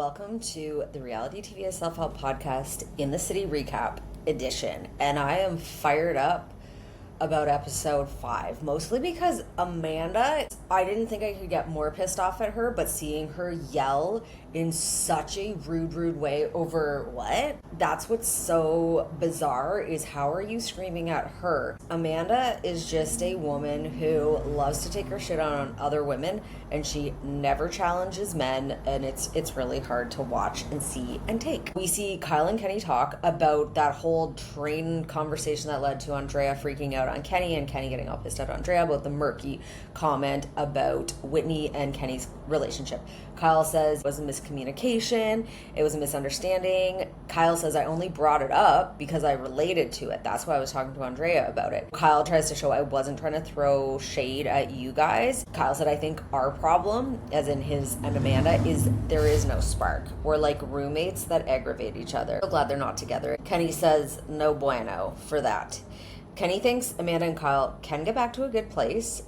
welcome to the Reality TV Self-Help Podcast in the City Recap edition. And I am fired up about episode 5, mostly because Amanda, I didn't think I could get more pissed off at her, but seeing her yell in such a rude way over what? That's what's so bizarre, is how are you screaming at her? Amanda is just a woman who loves to take her shit on other women, and she never challenges men, and it's really hard to watch and see and take. We see Kyle and Kenny talk about that whole train conversation that led to Andrea freaking out on Kenny, and Kenny getting all pissed at Andrea about the murky comment about Whitney and Kenny's relationship. Kyle says it was a miscommunication, it was a misunderstanding. Kyle says, I only brought it up because I related to it. That's why I was talking to Andrea about it. Kyle tries to show I wasn't trying to throw shade at you guys. Kyle said, I think our problem, as in his and Amanda, is there is no spark. We're like roommates that aggravate each other. So glad they're not together. Kenny says, no bueno for that. Kenny thinks Amanda and Kyle can get back to a good place.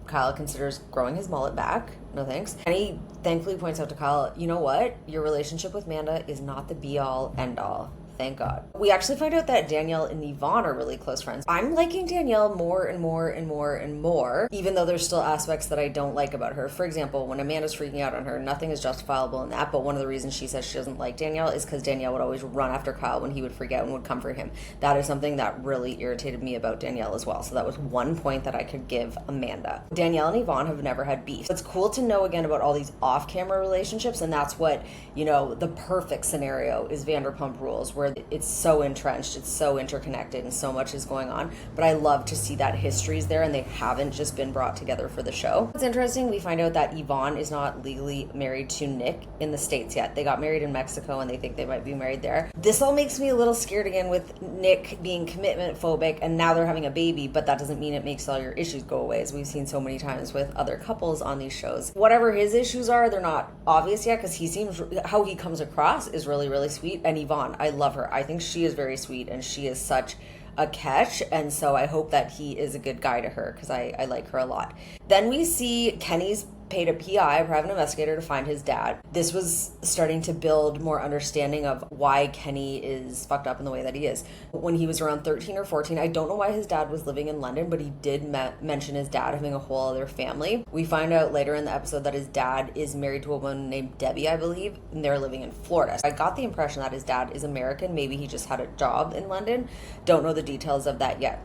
Kyle considers growing his mullet back. No thanks. Kenny thankfully points out to Kyle, you know what? Your relationship with Amanda is not the be-all, end-all. Thank God. We actually find out that Danielle and Yvonne are really close friends. I'm liking Danielle more and more, even though there's still aspects that I don't like about her. For example, when Amanda's freaking out on her, nothing is justifiable in that, but one of the reasons she says she doesn't like Danielle is because Danielle would always run after Kyle when he would freak out and would comfort him. That is something that really irritated me about Danielle as well. So that was one point that I could give Amanda. Danielle and Yvonne have never had beef. It's cool to know again about all these off-camera relationships, and that's what, the perfect scenario is Vanderpump Rules, where it's so entrenched, it's so interconnected, and so much is going on. But I love to see that history's there and they haven't just been brought together for the show. It's interesting, we find out that Yvonne is not legally married to Nick in the States yet. They got married in Mexico and they think they might be married there. This all makes me a little scared again with Nick being commitment phobic, and now they're having a baby, but that doesn't mean it makes all your issues go away, as we've seen so many times with other couples on these shows. Whatever his issues are, they're not obvious yet, because how he comes across is really sweet. And Yvonne, I love her. I think she is very sweet and she is such a catch, and so I hope that he is a good guy to her, because I like her a lot. Then we see Kenny's paid a PI, private investigator, to find his dad. This was starting to build more understanding of why Kenny is fucked up in the way that he is. When he was around 13 or 14, I don't know why his dad was living in London, but he did mention his dad having a whole other family. We find out later in the episode that his dad is married to a woman named Debbie, I believe, and they're living in Florida. I got the impression that his dad is American. Maybe he just had a job in London. Don't know the details of that yet.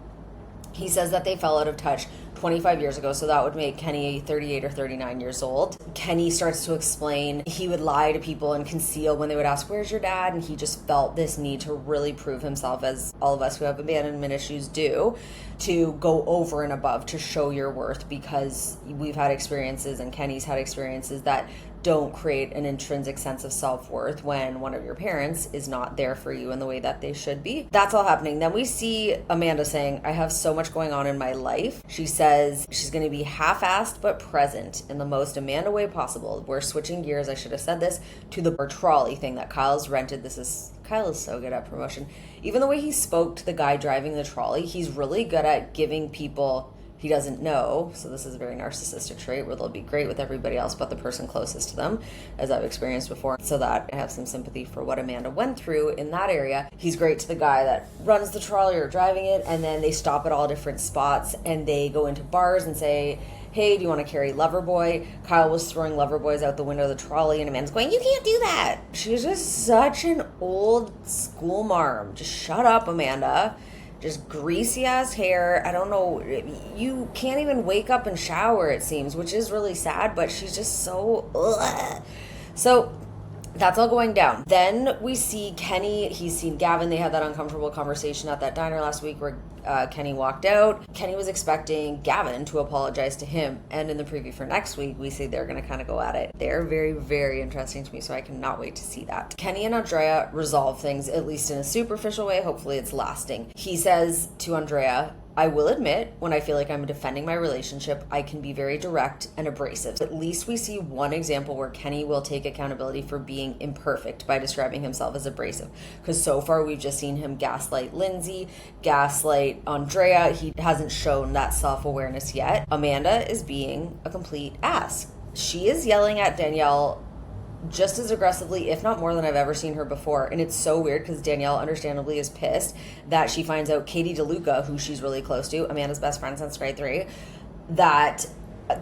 He says that they fell out of touch 25 years ago, so that would make Kenny 38 or 39 years old. Kenny starts to explain he would lie to people and conceal when they would ask, where's your dad? And he just felt this need to really prove himself, as all of us who have abandonment issues do, to go over and above to show your worth, because we've had experiences, and Kenny's had experiences that don't create an intrinsic sense of self-worth when one of your parents is not there for you in the way that they should be. That's all happening. Then we see Amanda saying, I have so much going on in my life. She says she's going to be half-assed but present in the most Amanda way possible. We're switching gears, I should have said this, to the trolley thing that Kyle's rented. Kyle is so good at promotion. Even the way he spoke to the guy driving the trolley, he's really good at giving people he doesn't know. So this is a very narcissistic trait where they'll be great with everybody else but the person closest to them, as I've experienced before. So that I have some sympathy for what Amanda went through in that area. He's great to the guy that runs the trolley or driving it, and then they stop at all different spots and they go into bars and say, hey, do you want to carry Loverboy? Kyle was throwing Loverboys out the window of the trolley, and Amanda's going, you can't do that. She's just such an old school marm. Just shut up, Amanda. Just greasy ass hair. I don't know. You can't even wake up and shower, it seems, which is really sad, but she's just so ugh. So that's all going down. Then we see Kenny. He's seen Gavin. They had that uncomfortable conversation at that diner last week where Kenny walked out. Kenny was expecting Gavin to apologize to him. And in the preview for next week, we see they're going to kind of go at it. They're very interesting to me, so I cannot wait to see that. Kenny and Andrea resolve things, at least in a superficial way. Hopefully it's lasting. He says to Andrea, I will admit, when I feel like I'm defending my relationship, I can be very direct and abrasive. At least we see one example where Kenny will take accountability for being imperfect by describing himself as abrasive. Because so far we've just seen him gaslight Lindsay, gaslight Andrea. He hasn't shown that self-awareness yet. Amanda is being a complete ass. She is yelling at Danielle just as aggressively, if not more than I've ever seen her before. And it's so weird because Danielle understandably is pissed that she finds out Katie DeLuca, who she's really close to, Amanda's best friend since grade 3, that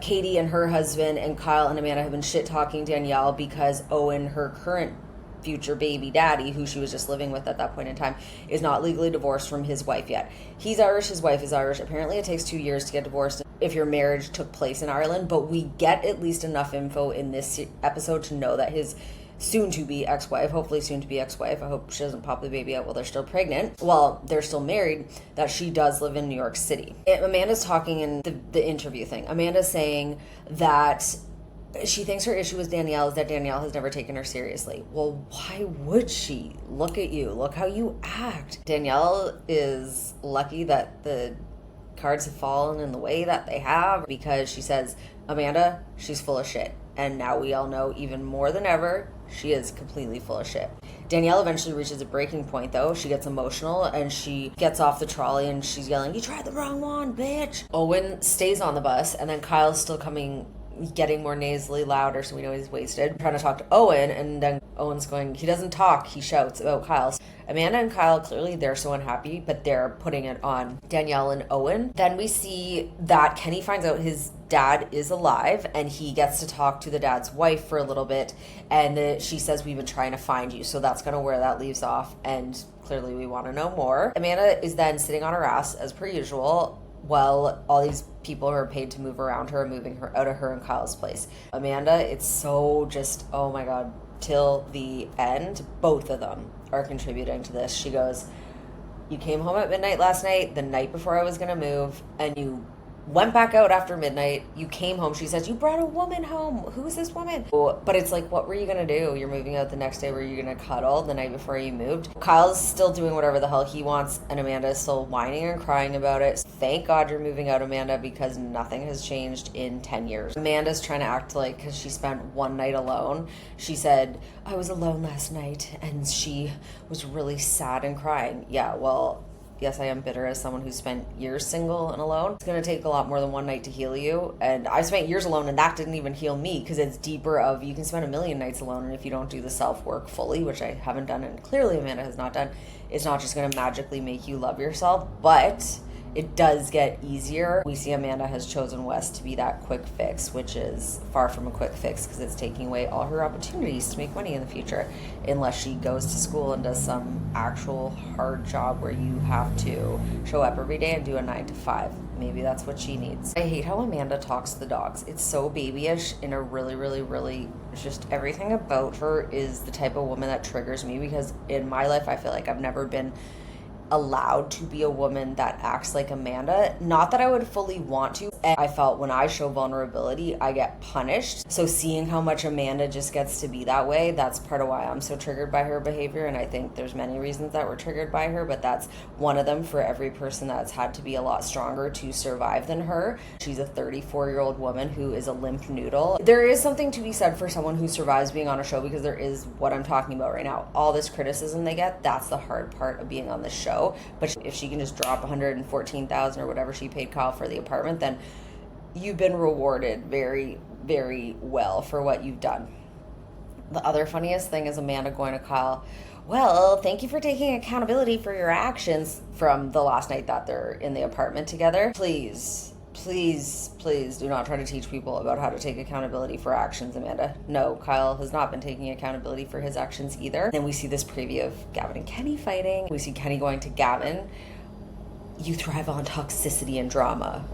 Katie and her husband and Kyle and Amanda have been shit-talking Danielle because Owen, her current future baby daddy, who she was just living with at that point in time, is not legally divorced from his wife yet. He's Irish, his wife is Irish. Apparently it takes 2 years to get divorced if your marriage took place in Ireland, but we get at least enough info in this episode to know that his soon-to-be ex-wife, hopefully soon-to-be ex-wife, I hope she doesn't pop the baby out while they're still pregnant, while they're still married, that she does live in New York City. Amanda's talking in the interview thing. Amanda's saying that she thinks her issue with Danielle is that Danielle has never taken her seriously. Well, why would she? Look at you. Look how you act. Danielle is lucky that the cards have fallen in the way that they have, because she says, Amanda, she's full of shit. And now we all know even more than ever, she is completely full of shit. Danielle eventually reaches a breaking point, though. She gets emotional and she gets off the trolley and she's yelling, you tried the wrong one, bitch. Owen stays on the bus, and then Kyle's still getting more nasally louder, so we know he's wasted, trying to talk to Owen, and then Owen's going, he doesn't talk, he shouts about Kyle. Amanda and Kyle, clearly they're so unhappy, but they're putting it on Danielle and Owen. Then we see that Kenny finds out his dad is alive, and he gets to talk to the dad's wife for a little bit, and she says, we've been trying to find you. So that's kind of where that leaves off, and clearly we want to know more. Amanda is then sitting on her ass, as per usual, while all these people who are paid to move around her are moving her out of her and Kyle's place. Amanda, it's so just, oh my God, till the end, both of them are contributing to this. She goes, you came home at midnight last night, the night before I was going to move, and you went back out after midnight. You came home. She says, you brought a woman home. Who's this woman? But it's like, what were you going to do? You're moving out the next day. Were you going to cuddle the night before you moved? Kyle's still doing whatever the hell he wants, and Amanda is still whining and crying about it. Thank God you're moving out, Amanda, because nothing has changed in 10 years. Amanda's trying to act like, because she spent one night alone, she said, I was alone last night, and she was really sad and crying. Yeah, well, yes, I am bitter as someone who spent years single and alone. It's going to take a lot more than one night to heal you. And I spent years alone, and that didn't even heal me, because it's deeper of, you can spend a million nights alone, and if you don't do the self-work fully, which I haven't done, and clearly Amanda has not done, it's not just going to magically make you love yourself, but it does get easier. We see Amanda has chosen West to be that quick fix, which is far from a quick fix, because it's taking away all her opportunities to make money in the future, unless she goes to school and does some actual hard job where you have to show up every day and do a 9 to 5. Maybe that's what she needs. I hate how Amanda talks to the dogs. It's so babyish in a really, really, really, just everything about her is the type of woman that triggers me, because in my life I feel like I've never been allowed to be a woman that acts like Amanda. Not that I would fully want to. And I felt when I show vulnerability, I get punished. So seeing how much Amanda just gets to be that way, that's part of why I'm so triggered by her behavior. And I think there's many reasons that we're triggered by her, but that's one of them for every person that's had to be a lot stronger to survive than her. She's a 34-year-old woman who is a limp noodle. There is something to be said for someone who survives being on a show, because there is what I'm talking about right now. All this criticism they get, that's the hard part of being on the show. But if she can just drop $114,000 or whatever she paid Kyle for the apartment, then you've been rewarded very, very well for what you've done. The other funniest thing is Amanda going to Kyle, well, thank you for taking accountability for your actions, from the last night that they're in the apartment together. Please do not try to teach people about how to take accountability for actions, Amanda. No, Kyle has not been taking accountability for his actions either. Then we see this preview of Gavin and Kenny fighting. We see Kenny going to Gavin, you thrive on toxicity and drama.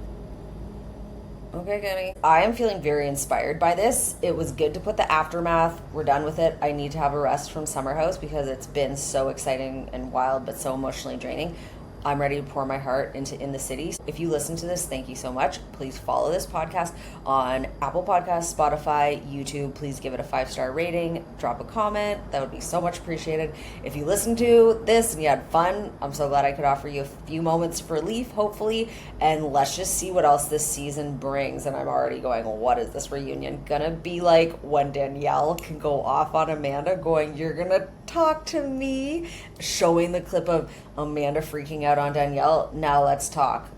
Okay, Kenny. I am feeling very inspired by this. It was good to put the aftermath. We're done with it. I need to have a rest from Summer House, because it's been so exciting and wild, but so emotionally draining. I'm ready to pour my heart into In the City. If you listen to this, thank you so much. Please follow this podcast on Apple Podcasts, Spotify, YouTube. Please give it a 5-star rating. Drop a comment. That would be so much appreciated. If you listened to this and you had fun, I'm so glad I could offer you a few moments of relief, hopefully. And let's just see what else this season brings. And I'm already going, well, what is this reunion gonna be like, when Danielle can go off on Amanda going, you're gonna talk to me, showing the clip of Amanda freaking out on Danielle. Now let's talk,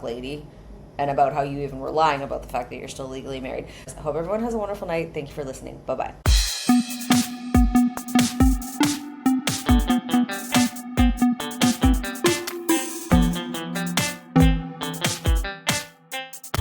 lady, and about how you even were lying about the fact that you're still legally married. I hope everyone has a wonderful night. Thank you for listening. Bye-bye.